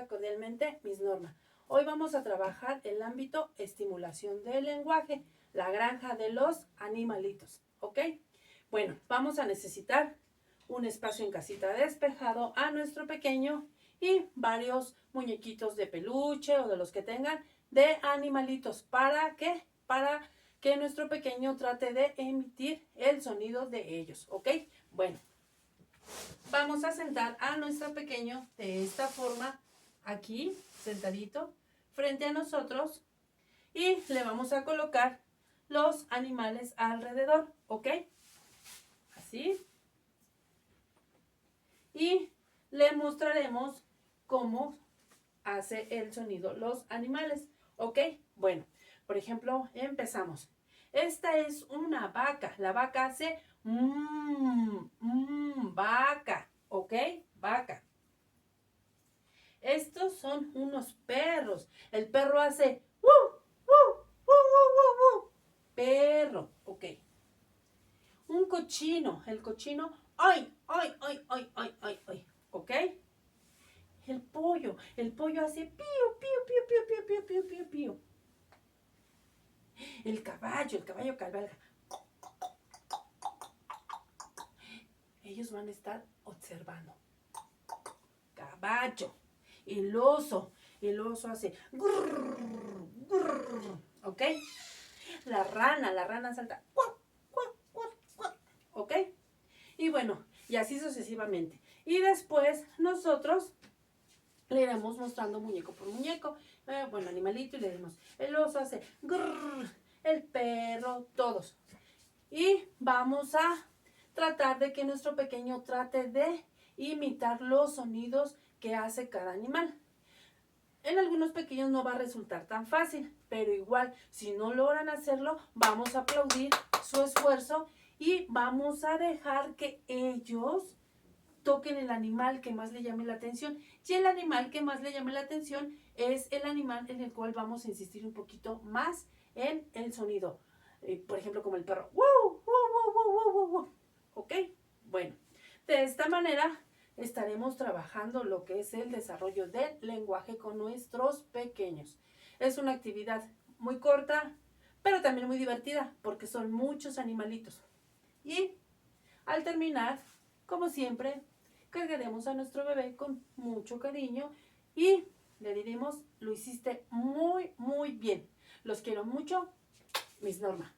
saluda cordialmente Miss Norma. Hoy vamos a trabajar el ámbito estimulación del lenguaje, la granja de los animalitos, ¿ok? Bueno, vamos a necesitar un espacio en casita despejado a nuestro pequeño y varios muñequitos de peluche o de los que tengan de animalitos. ¿Para qué? Para que nuestro pequeño trate de emitir el sonido de ellos, ¿ok? Bueno, vamos a sentar a nuestro pequeño de esta forma, aquí, sentadito, frente a nosotros, y le vamos a colocar los animales alrededor, ¿ok? Así. Y le mostraremos cómo hace el sonido los animales, ¿ok? Bueno, por ejemplo, empezamos. Esta es una vaca. La vaca hace vaca, ¿ok? Vaca. Estos son unos perros. El perro hace perro, ¿ok? Un cochino. El cochino, ay, ay, ay, ay, ay, ay, ay, ¿ok? El pollo hace pío, pío, pío, pío, pío, pío, pío, pío, pío. El caballo cabalga. Ellos van a estar observando. Caballo. El oso hace grrr, grrr, ¿ok? La rana salta, cuac, cuac, cuac, cuac, ¿ok? Y bueno, y así sucesivamente. Y después nosotros le iremos mostrando muñeco por muñeco, bueno, animalito, y le diremos, el oso hace grrr, el perro, todos. Y vamos a tratar de que nuestro pequeño trate de imitar los sonidos que hace cada animal. En algunos pequeños no va a resultar tan fácil, pero igual, si no logran hacerlo, vamos a aplaudir su esfuerzo y vamos a dejar que ellos toquen el animal que más le llame la atención. Y el animal que más le llame la atención es el animal en el cual vamos a insistir un poquito más en el sonido. Por ejemplo, como el perro. ¡Wow! ¡Wow! ¡Wow! ¡Wow! ¡Wow! ¡Wow! ¿Ok? Bueno, de esta manera estaremos trabajando lo que es el desarrollo del lenguaje con nuestros pequeños. Es una actividad muy corta, pero también muy divertida, porque son muchos animalitos. Y al terminar, como siempre, cargaremos a nuestro bebé con mucho cariño y le diremos, lo hiciste muy, muy bien. Los quiero mucho, Miss Norma.